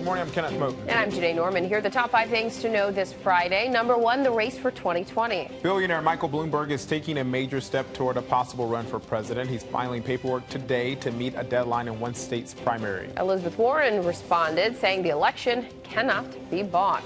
Good morning, I'm Kenneth Moak. And I'm Janae Norman. Here are the top 5 things to know this Friday. Number 1, the race for 2020. Billionaire Michael Bloomberg is taking a major step toward a possible run for president. He's filing paperwork today to meet a deadline in one state's primary. Elizabeth Warren responded, saying the election cannot be bought.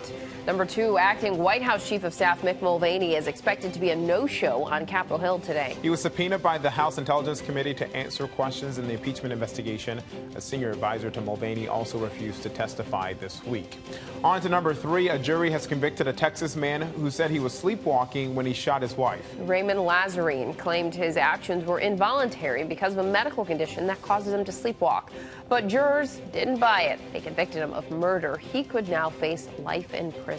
Number 2, acting White House Chief of Staff Mick Mulvaney is expected to be a no-show on Capitol Hill today. He was subpoenaed by the House Intelligence Committee to answer questions in the impeachment investigation. A senior advisor to Mulvaney also refused to testify this week. On to number 3, a jury has convicted a Texas man who said he was sleepwalking when he shot his wife. Raymond Lazarine claimed his actions were involuntary because of a medical condition that causes him to sleepwalk. But jurors didn't buy it. They convicted him of murder. He could now face life in prison.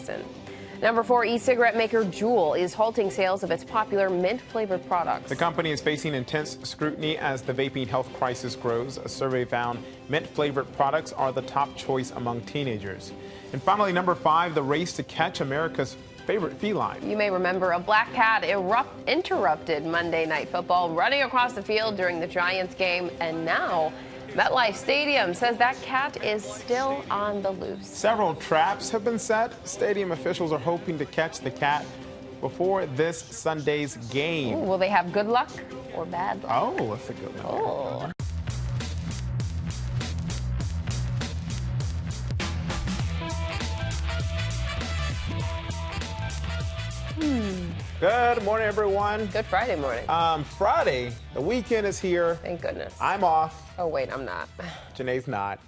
Number 4, e-cigarette maker Juul is halting sales of its popular mint-flavored products. The company is facing intense scrutiny as the vaping health crisis grows. A survey found mint-flavored products are the top choice among teenagers. And finally, number 5, the race to catch America's favorite feline. You may remember a black cat interrupted Monday Night Football, running across the field during the Giants game, and now MetLife Stadium says that cat is still on the loose. Several traps have been set. Stadium officials are hoping to catch the cat before this Sunday's game. Ooh, will they have good luck or bad luck? Oh, that's a good one. Oh. Good morning, everyone. Good Friday morning. Friday, the weekend is here. Thank goodness. I'm off. Oh, wait, I'm not. Janae's not.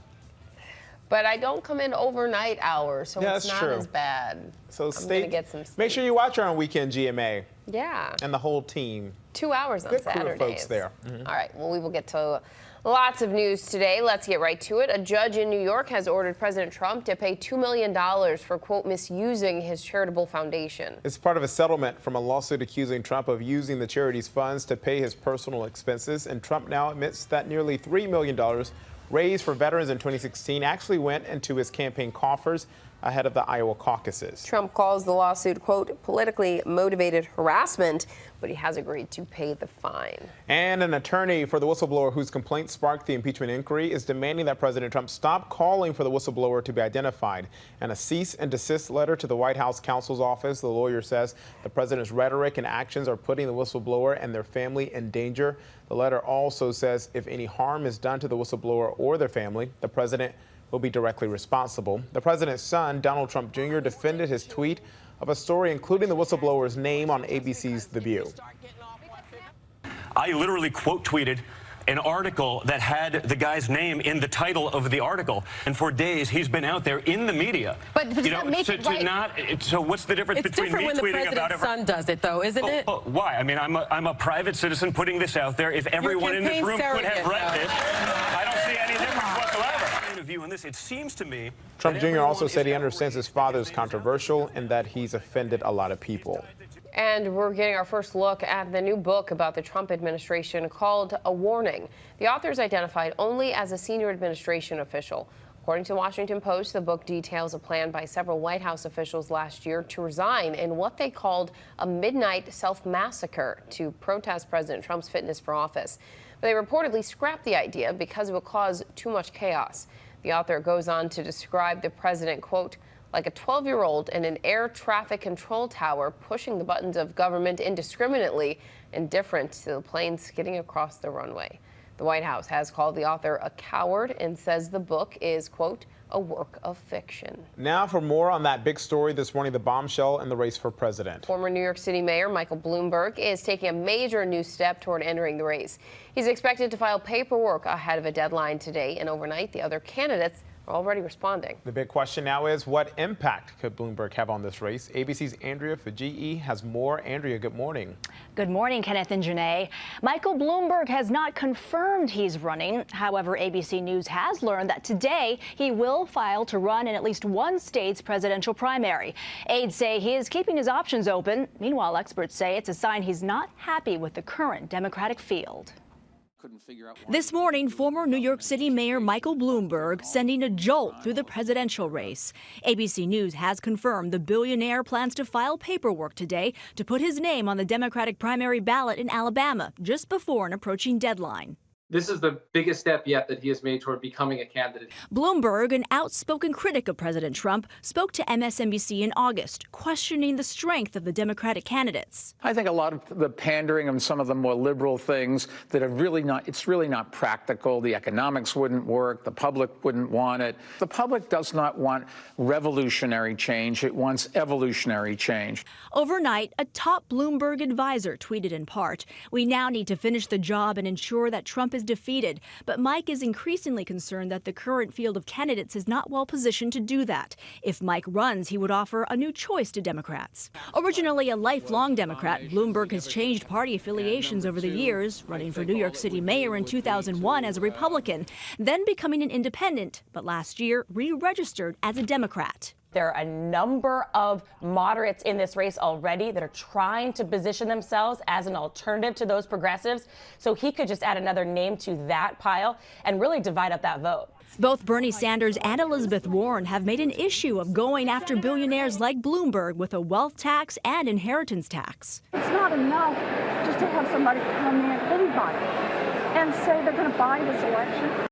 But I don't come in overnight hours, so it's not as bad. So I'm gonna get some sleep. Make sure you watch her on Weekend GMA. Yeah. And the whole team. 2 hours on Good Saturdays. crew of folks there. All right, well, we will get to lots of news today. Let's get right to it. A judge in New York has ordered President Trump to pay $2 million for, quote, misusing his charitable foundation. It's part of a settlement from a lawsuit accusing Trump of using the charity's funds to pay his personal expenses. And Trump now admits that nearly $3 million raised for veterans in 2016 actually went into his campaign coffers ahead of the Iowa caucuses. Trump calls the lawsuit, quote, politically motivated harassment, but he has agreed to pay the fine. And an attorney for the whistleblower whose complaint sparked the impeachment inquiry is demanding that President Trump stop calling for the whistleblower to be identified. And a cease and desist letter to the White House counsel's office. The lawyer says the president's rhetoric and actions are putting the whistleblower and their family in danger. The letter also says if any harm is done to the whistleblower or their family, the president will be directly responsible. The president's son, Donald Trump Jr., defended his tweet of a story including the whistleblower's name on ABC's The View. I literally quote tweeted an article that had the guy's name in the title of the article, and for days he's been out there in the media. But does that make it right? So what's the difference between me tweeting about it? It's different when the president's son does it, though, isn't it? Why? I mean, I'm a private citizen putting this out there. If everyone in this room could have read this, I don't see any difference whatsoever. In this, it seems to me Trump Jr. also said he understands his father is controversial and that he's offended a lot of people. And we're getting our first look at the new book about the Trump administration called A Warning. The author is identified only as a senior administration official. According to the Washington Post, the book details a plan by several White House officials last year to resign in what they called a midnight self-massacre to protest President Trump's fitness for office. But they reportedly scrapped the idea because it would cause too much chaos. The author goes on to describe the president, quote, like a 12-year-old in an air traffic control tower pushing the buttons of government indiscriminately, indifferent to the plane skidding across the runway. The White House has called the author a coward and says the book is, quote, a work of fiction. Now for more on that big story this morning, the bombshell in the race for president. Former New York City Mayor Michael Bloomberg is taking a major new step toward entering the race. He's expected to file paperwork ahead of a deadline today, and overnight the other candidates are already responding. The big question now is, what impact could Bloomberg have on this race? ABC's Andrea Fajii has more. Andrea, good morning. Good morning, Kenneth and Janae. Michael Bloomberg has not confirmed he's running. However, ABC News has learned that today he will file to run in at least one state's presidential primary. Aides say he is keeping his options open. Meanwhile, experts say it's a sign he's not happy with the current Democratic field. This morning, former New York City Mayor Michael Bloomberg sending a jolt through the presidential race. ABC News has confirmed the billionaire plans to file paperwork today to put his name on the Democratic primary ballot in Alabama just before an approaching deadline. This is the biggest step yet that he has made toward becoming a candidate. Bloomberg, an outspoken critic of President Trump, spoke to MSNBC in August, questioning the strength of the Democratic candidates. I think a lot of the pandering and some of the more liberal things that are it's really not practical. The economics wouldn't work. The public wouldn't want it. The public does not want revolutionary change. It wants evolutionary change. Overnight, a top Bloomberg advisor tweeted in part, "We now need to finish the job and ensure that Trump is defeated." But Mike is increasingly concerned that the current field of candidates is not well positioned to do that. If Mike runs, he would offer a new choice to Democrats. Originally a lifelong Democrat, Bloomberg has changed party affiliations over the years, running for New York City mayor in 2001 as a Republican, then becoming an independent, but last year re-registered as a Democrat. There are a number of moderates in this race already that are trying to position themselves as an alternative to those progressives. So he could just add another name to that pile and really divide up that vote. Both Bernie Sanders and Elizabeth Warren have made an issue of going after billionaires like Bloomberg with a wealth tax and inheritance tax. It's not enough just to have somebody come in, anybody, and say they're going to buy this election.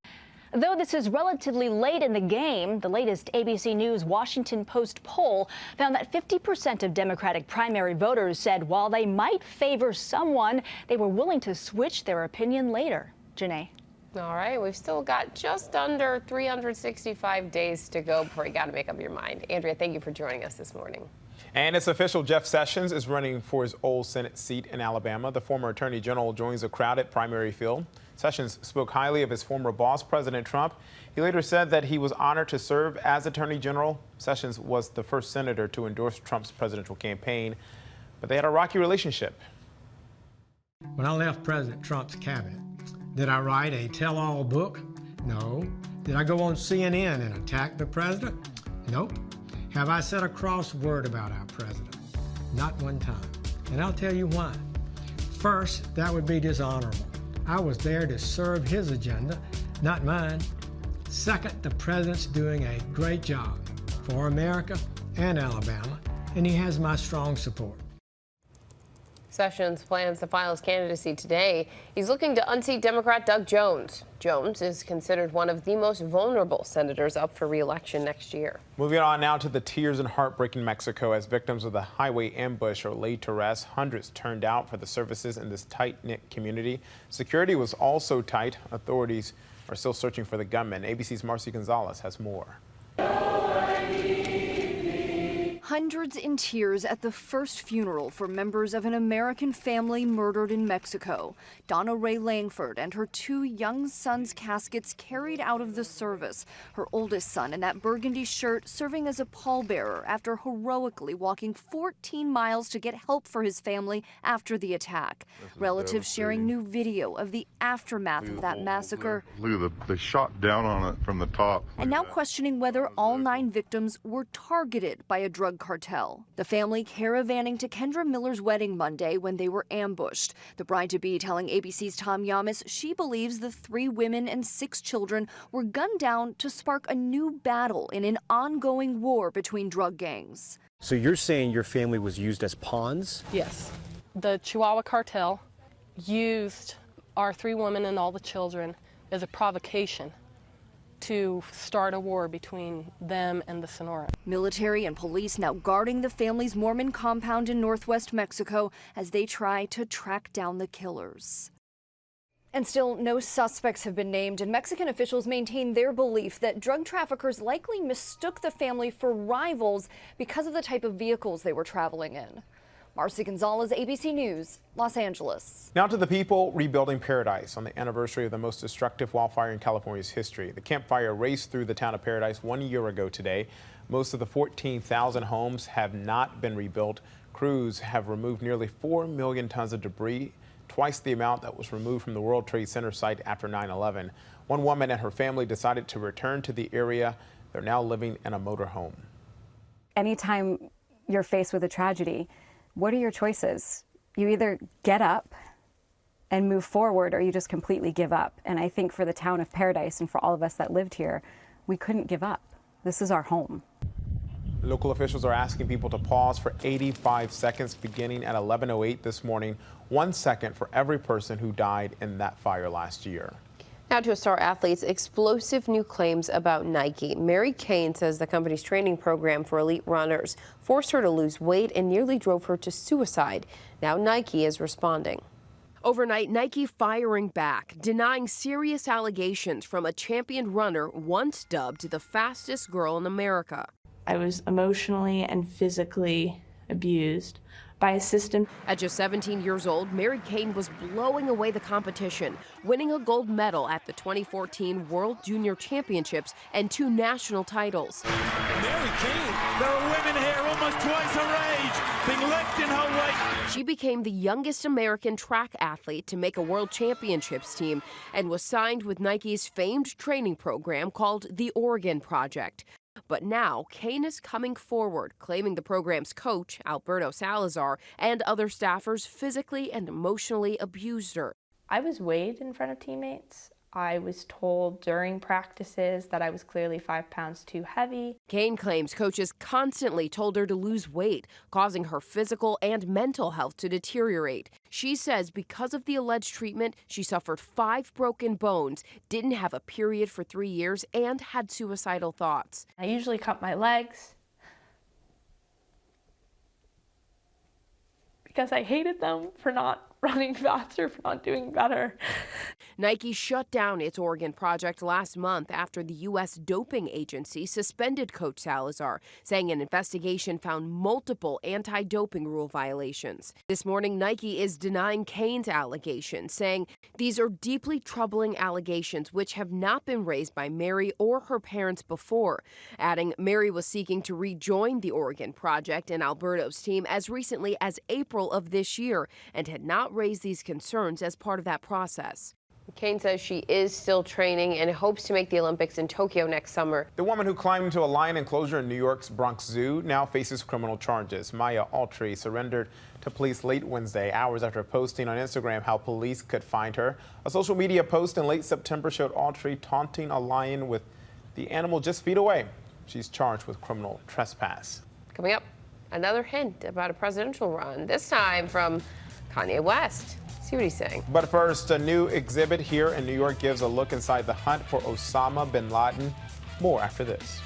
Though this is relatively late in the game, the latest ABC News Washington Post poll found that 50% of Democratic primary voters said while they might favor someone, they were willing to switch their opinion later. Janae. All right, we've still got just under 365 days to go before you got to make up your mind. Andrea, thank you for joining us this morning. And it's official, Jeff Sessions is running for his old Senate seat in Alabama. The former attorney general joins a crowded primary field. Sessions spoke highly of his former boss, President Trump. He later said that he was honored to serve as attorney general. Sessions was the first senator to endorse Trump's presidential campaign, but they had a rocky relationship. When I left President Trump's cabinet, did I write a tell-all book? No. Did I go on CNN and attack the president? Nope. Have I said a cross word about our president? Not one time. And I'll tell you why. First, that would be dishonorable. I was there to serve his agenda, not mine. Second, the president's doing a great job for America and Alabama, and he has my strong support. Sessions plans to file his candidacy today. He's looking to unseat Democrat Doug Jones. Jones is considered one of the most vulnerable senators up for re-election next year. Moving on now to the tears and heartbreak in Mexico as victims of the highway ambush are laid to rest. Hundreds turned out for the services in this tight-knit community. Security was also tight. Authorities are still searching for the gunman. ABC's Marcy Gonzalez has more. Hundreds in tears at the first funeral for members of an American family murdered in Mexico. Donna Ray Langford and her two young sons' caskets carried out of the service. Her oldest son in that burgundy shirt serving as a pallbearer after heroically walking 14 miles to get help for his family after the attack. Relatives sharing new video of the aftermath of that massacre. Look at the shot down on it from the top. And now questioning whether all 9 victims were targeted by a drug cartel. The family caravanning to Kendra Miller's wedding Monday when they were ambushed. The bride-to-be telling ABC's Tom Yamas she believes the 3 women and 6 children were gunned down to spark a new battle in an ongoing war between drug gangs. So you're saying your family was used as pawns? Yes. The Chihuahua cartel used our 3 women and all the children as a provocation to start a war between them and the Sonora. Military and police now guarding the family's Mormon compound in northwest Mexico as they try to track down the killers. And still, no suspects have been named, and Mexican officials maintain their belief that drug traffickers likely mistook the family for rivals because of the type of vehicles they were traveling in. Marcy Gonzalez, ABC News, Los Angeles. Now to the people rebuilding Paradise on the anniversary of the most destructive wildfire in California's history. The campfire raced through the town of Paradise 1 year ago today. Most of the 14,000 homes have not been rebuilt. Crews have removed nearly 4 million tons of debris, twice the amount that was removed from the World Trade Center site after 9/11. One woman and her family decided to return to the area. They're now living in a motorhome. Anytime you're faced with a tragedy, what are your choices? You either get up and move forward or you just completely give up. And I think for the town of Paradise and for all of us that lived here, we couldn't give up. This is our home. Local officials are asking people to pause for 85 seconds beginning at 11:08 this morning, 1 second for every person who died in that fire last year. Now to a star athlete's explosive new claims about Nike. Mary Kane says the company's training program for elite runners forced her to lose weight and nearly drove her to suicide. Now Nike is responding. Overnight, Nike firing back, denying serious allegations from a champion runner once dubbed the fastest girl in America. I was emotionally and physically abused by a system. At just 17 years old, Mary Kane was blowing away the competition, winning a gold medal at the 2014 World Junior Championships and 2 national titles. Mary Kane, there are women here almost twice her age, being left in her weight. She became the youngest American track athlete to make a World Championships team and was signed with Nike's famed training program called the Oregon Project. But now, Kane is coming forward, claiming the program's coach, Alberto Salazar, and other staffers physically and emotionally abused her. I was weighed in front of teammates. I was told during practices that I was clearly 5 pounds too heavy. Kane claims coaches constantly told her to lose weight, causing her physical and mental health to deteriorate. She says because of the alleged treatment, she suffered 5 broken bones, didn't have a period for 3 years, and had suicidal thoughts. I usually cut my legs because I hated them for not running faster, for not doing better. Nike shut down its Oregon Project last month after the U.S. doping agency suspended Coach Salazar, saying an investigation found multiple anti-doping rule violations. This morning, Nike is denying Kane's allegations, saying these are deeply troubling allegations which have not been raised by Mary or her parents before, adding Mary was seeking to rejoin the Oregon Project and Alberto's team as recently as April of this year and had not raised these concerns as part of that process. Kane says she is still training and hopes to make the Olympics in Tokyo next summer. The woman who climbed into a lion enclosure in New York's Bronx Zoo now faces criminal charges. Maya Altry surrendered to police late Wednesday, hours after posting on Instagram how police could find her. A social media post in late September showed Altry taunting a lion with the animal just feet away. She's charged with criminal trespass. Coming up, another hint about a presidential run, this time from Kanye West. See what he's saying. But first, a new exhibit here in New York gives a look inside the hunt for Osama bin Laden. More after this.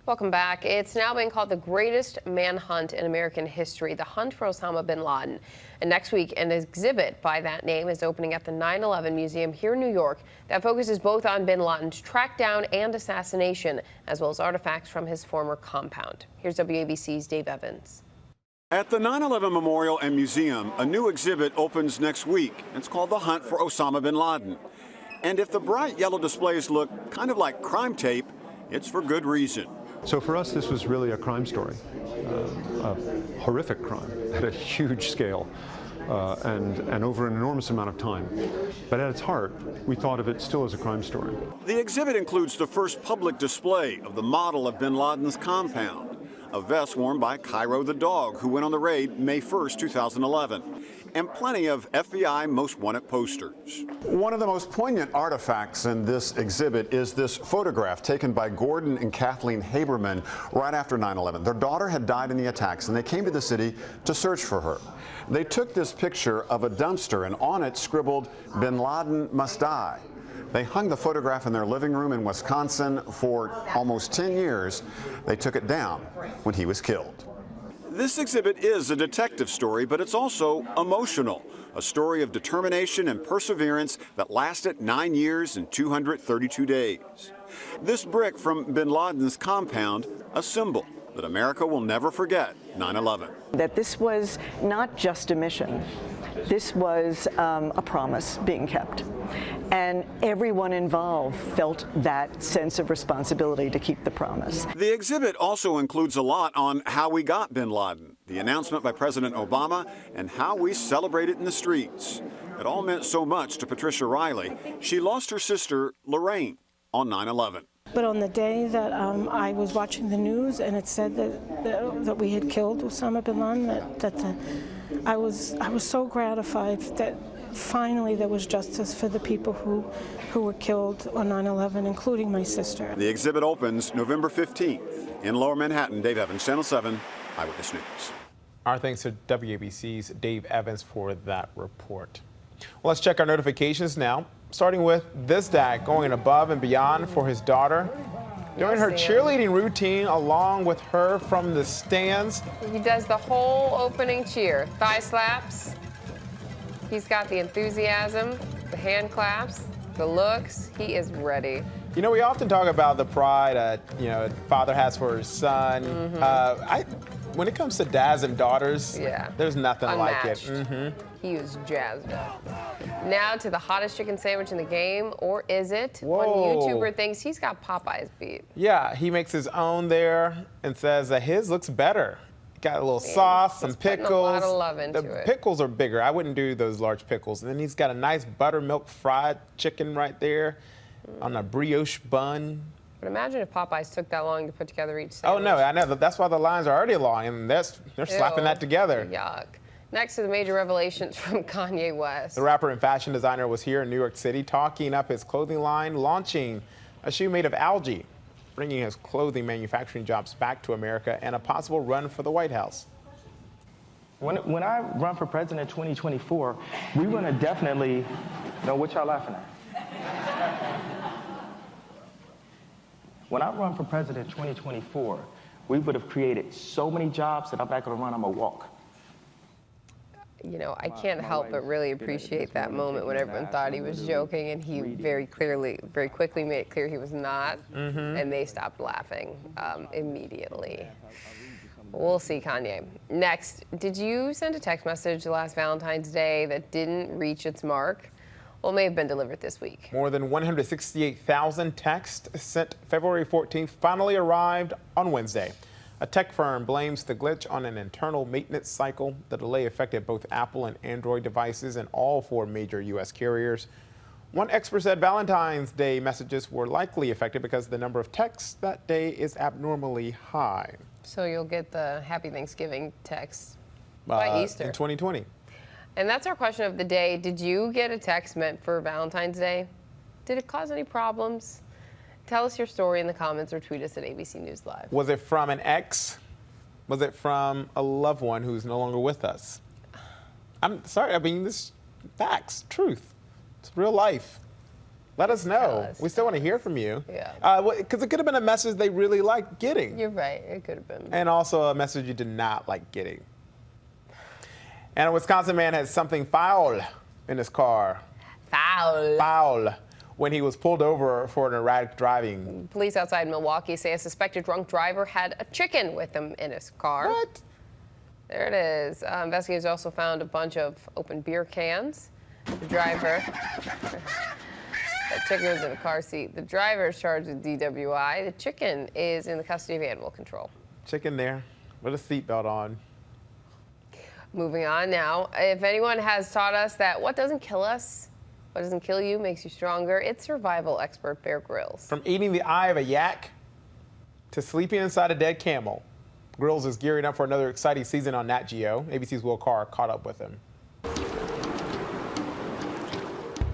Welcome back. It's now being called the greatest manhunt in American history, the hunt for Osama bin Laden. And next week, an exhibit by that name is opening at the 9/11 Museum here in New York that focuses both on bin Laden's trackdown and assassination, as well as artifacts from his former compound. Here's WABC's Dave Evans. At the 9/11 Memorial and Museum, a new exhibit opens next week. It's called The Hunt for Osama bin Laden. And if the bright yellow displays look kind of like crime tape, it's for good reason. So for us, this was really a crime story, a horrific crime at a huge scale and over an enormous amount of time. But at its heart, we thought of it still as a crime story. The exhibit includes the first public display of the model of bin Laden's compound, a vest worn by Cairo the dog, who went on the raid May 1st, 2011, and plenty of FBI Most Wanted posters. One of the most poignant artifacts in this exhibit is this photograph taken by Gordon and Kathleen Haberman right after 9/11. Their daughter had died in the attacks, and they came to the city to search for her. They took this picture of a dumpster, and on it scribbled, "Bin Laden must die." They hung the photograph in their living room in Wisconsin for almost 10 years. They took it down when he was killed. This exhibit is a detective story, but it's also emotional. A story of determination and perseverance that lasted 9 years and 232 days. This brick from bin Laden's compound, a symbol that America will never forget 9/11. That this was not just a mission. This was a promise being kept. And everyone involved felt that sense of responsibility to keep the promise. The exhibit also includes a lot on how we got bin Laden, the announcement by President Obama, and how we celebrate it in the streets. It all meant so much to Patricia Riley. She lost her sister, Lorraine, on 9/11. But on the day that I was watching the news and it said that we had killed Osama bin Laden, I was so gratified that finally there was justice for the people who were killed on 9/11, including my sister. The exhibit opens November 15th in Lower Manhattan. Dave Evans, Channel 7, Eyewitness News. Our thanks to WABC's Dave Evans for that report. Well, let's check our notifications now, starting with this dad going above and beyond for his daughter. During her cheerleading routine along with her from the stands. He does the whole opening cheer. Thigh slaps. He's got the enthusiasm, the hand claps, the looks. He is ready. You know, we often talk about the pride a father has for his son. When it comes to dads and daughters, there's nothing Unmatched. like it. He was jazzed up. Now to the hottest chicken sandwich in the game, or is it? One Whoa. YouTuber thinks he's got Popeye's beat. Yeah, he makes his own there and says that his looks better. Got a little sauce, some pickles. Putting a lot of love into The it. pickles are bigger. I wouldn't do those large pickles. And then he's got a nice buttermilk fried chicken right there on a brioche bun. But imagine if Popeyes took that long to put together each Oh sandwich. no, I know. That's why the lines are already long, and they're slapping Ew. that together. Yuck. Next to the major revelations from Kanye West. The rapper and fashion designer was here in New York City talking up his clothing line, launching a shoe made of algae, bringing his clothing manufacturing jobs back to America, and a possible run for the White House. When I run for president in 2024, we're going to definitely know what y'all laughing at. When I run for president in 2024, we would have created so many jobs that I'm not going to run, I'm going to walk. You know, I can't help but really appreciate that moment when everyone thought he was joking, and he very quickly made it clear he was not, and they stopped laughing immediately. We'll see, Kanye. Next, did you send a text message last Valentine's Day that didn't reach its mark? Well, it may have been delivered this week. More than 168,000 texts sent February 14th finally arrived on Wednesday. A tech firm blames the glitch on an internal maintenance cycle. The delay affected both Apple and Android devices and all 4 major U.S. carriers. One expert said Valentine's Day messages were likely affected because the number of texts that day is abnormally high. So you'll get the Happy Thanksgiving text by Easter. In 2020. And that's our question of the day. Did you get a text meant for Valentine's Day? Did it cause any problems? Tell us your story in the comments or tweet us at ABC News Live. Was it from an ex? Was it from a loved one who's no longer with us? I'm sorry, I mean, this facts, truth. It's real life. Let us know. We still want to hear from you. Yeah. Because it could have been a message they really liked getting. You're right, it could have been. And also a message you did not like getting. And a Wisconsin man had something foul in his car. Foul. When he was pulled over for an erratic driving. Police outside Milwaukee say a suspected drunk driver had a chicken with him in his car. What? There it is. Investigators also found a bunch of open beer cans. The driver, that chicken was in the car seat. The driver is charged with DWI. The chicken is in the custody of animal control. Chicken there with a seatbelt on. Moving on now. If anyone has taught us that what doesn't kill us, what doesn't kill you makes you stronger, it's survival expert Bear Grylls. From eating the eye of a yak to sleeping inside a dead camel, Grylls is gearing up for another exciting season on Nat Geo. ABC's Will Carr caught up with him.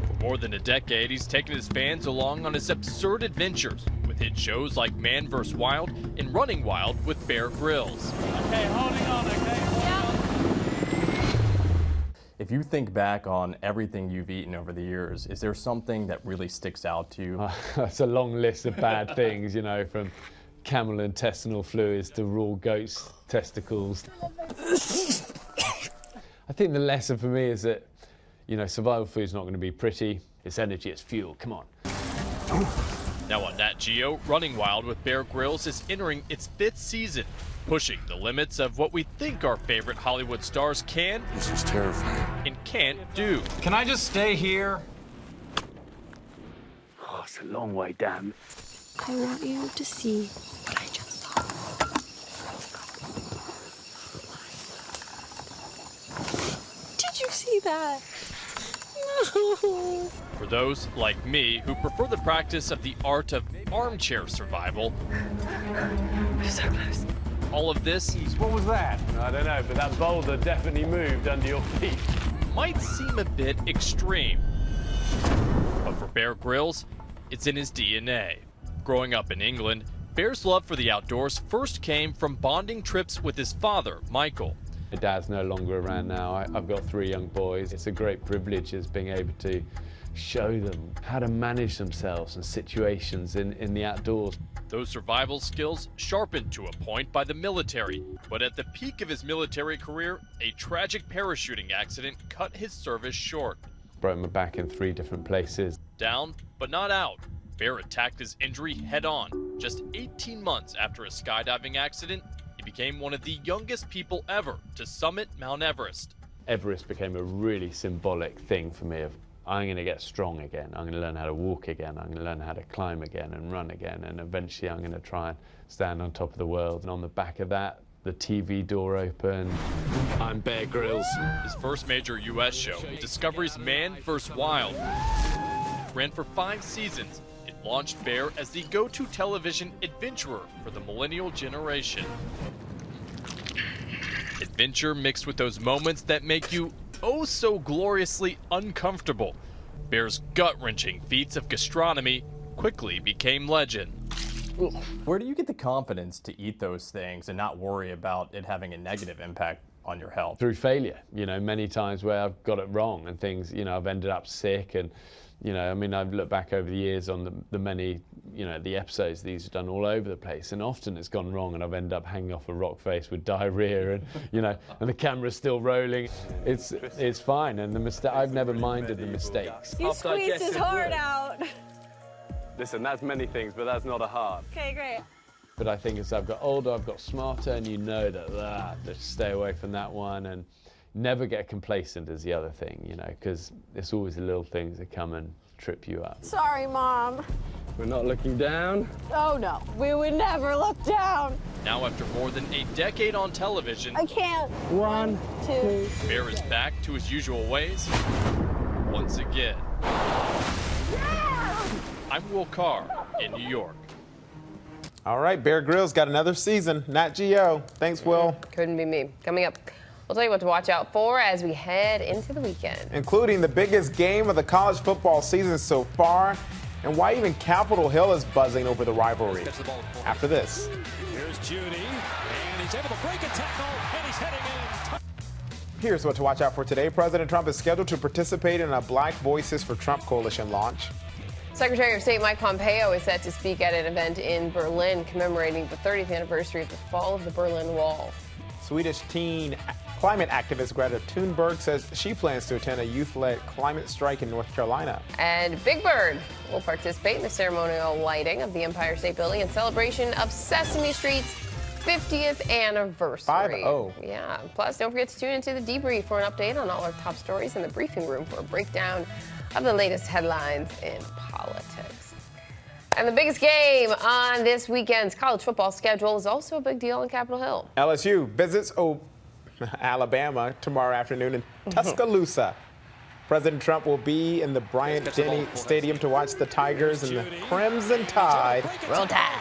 For more than a decade, he's taken his fans along on his absurd adventures with hit shows like Man vs. Wild and Running Wild with Bear Grylls. Okay, holding on, okay? If you think back on everything you've eaten over the years, is there something that really sticks out to you? That's a long list of bad things, you know, from camel intestinal fluids to raw goat's testicles. I think the lesson for me is that, you know, survival food's not going to be pretty. It's energy, it's fuel. Come on. Now on Nat Geo, Running Wild with Bear Grylls is entering its 5th season, pushing the limits of what we think our favorite Hollywood stars can This is terrifying. and can't do. Can I just stay here? Oh, it's a long way down. I want you to see what I just saw. Did you see that? No. For those like me who prefer the practice of the art of armchair survival, We're so close. all of this What was that? I don't know, but that boulder definitely moved under your feet. might seem a bit extreme. But for Bear Grylls, it's in his DNA. Growing up in England, Bear's love for the outdoors first came from bonding trips with his father, Michael. My dad's no longer around now. I've got 3 young boys. It's a great privilege as being able to show them how to manage themselves in situations in the outdoors. Those survival skills sharpened to a point by the military, but at the peak of his military career, a tragic parachuting accident cut his service short. Broke my back in 3 different places. Down, but not out. Bear attacked his injury head-on. Just 18 months after a skydiving accident, he became one of the youngest people ever to summit Mount Everest. Everest became a really symbolic thing for me of I'm going to get strong again. I'm going to learn how to walk again. I'm going to learn how to climb again and run again. And eventually I'm going to try and stand on top of the world. And on the back of that, the TV door opened. I'm Bear Grylls. His first major U.S. show, Discovery's Man vs. Wild, ran for 5 seasons. It launched Bear as the go-to television adventurer for the millennial generation. Adventure mixed with those moments that make you oh so gloriously uncomfortable. Bear's gut-wrenching feats of gastronomy quickly became legend. Where do you get the confidence to eat those things and not worry about it having a negative impact on your health? Through failure, many times where I've got it wrong and things, I've ended up sick and, I've looked back over the years on the many, the episodes these have done all over the place, and often it's gone wrong and I've ended up hanging off a rock face with diarrhea and, and the camera's still rolling. It's fine, and I've never minded the mistakes. You squeezed his heart out. Listen, that's many things, but that's not a heart. Okay, great. But I think as I've got older, I've got smarter, and just stay away from that one and never get complacent is the other thing, because it's always the little things that come and trip you up. Sorry, Mom. We're not looking down? Oh, no. We would never look down. Now, after more than a decade on television, I can't. 1, 2. Bear is back to his usual ways once again. I'm Will Carr in New York. All right, Bear Grylls got another season. Nat Geo. Thanks, Will. Couldn't be me. Coming up, we'll tell you what to watch out for as we head into the weekend. Including the biggest game of the college football season so far, and why even Capitol Hill is buzzing over the rivalry. After this. Here's Judy, and he's able to break a tackle, and he's heading in. Here's what to watch out for today. President Trump is scheduled to participate in a Black Voices for Trump coalition launch. Secretary of State Mike Pompeo is set to speak at an event in Berlin commemorating the 30th anniversary of the fall of the Berlin Wall. Swedish teen climate activist Greta Thunberg says she plans to attend a youth-led climate strike in North Carolina. And Big Bird will participate in the ceremonial lighting of the Empire State Building in celebration of Sesame Street's 50th anniversary. 5-0. Yeah. Plus, don't forget to tune into the debrief for an update on all our top stories in the briefing room for a breakdown of the latest headlines in politics. And the biggest game on this weekend's college football schedule is also a big deal in Capitol Hill. LSU visits Alabama tomorrow afternoon in Tuscaloosa. President Trump will be in the Bryant-Denny Stadium to watch the Tigers and the Crimson Tide,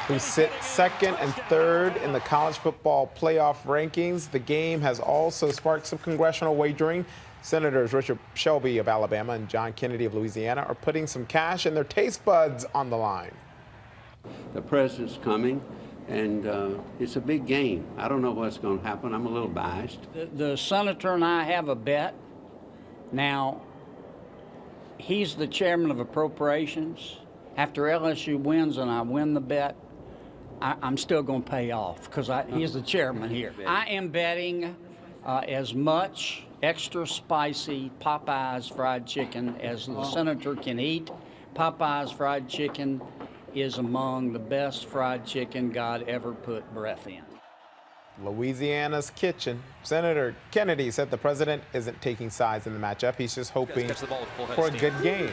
who sit 2nd and 3rd in the college football playoff rankings. The game has also sparked some congressional wagering. Senators Richard Shelby of Alabama and John Kennedy of Louisiana are putting some cash and their taste buds on the line. The president's coming, and it's a big game. I don't know what's going to happen. I'm a little biased. The senator and I have a bet. Now, he's the chairman of appropriations. After LSU wins and I win the bet, I'm still going to pay off because he's the chairman here. I am betting as much extra spicy Popeyes fried chicken as the senator can eat. Popeyes fried chicken is among the best fried chicken God ever put breath in. Louisiana's kitchen. Senator Kennedy said the president isn't taking sides in the matchup. He's just hoping for a good game.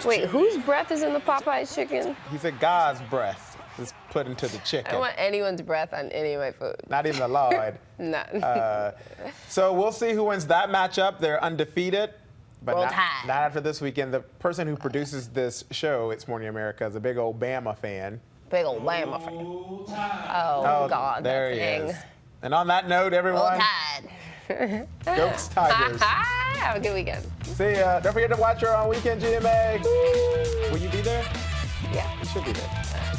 Wait, whose breath is in the Popeyes chicken? He said God's breath is put into the chicken. I don't want anyone's breath on any of my food. Not even the Lord. No. So we'll see who wins that matchup. They're undefeated. But not after this weekend. The person who produces this show, It's Morning America, is a big old Bama fan. Big old Bama fan. Oh, God. There he is. And on that note, everyone, Goats Tigers. Have a good weekend. See ya. Don't forget to watch her on Weekend GMA. Will you be there? Yeah. You should be there.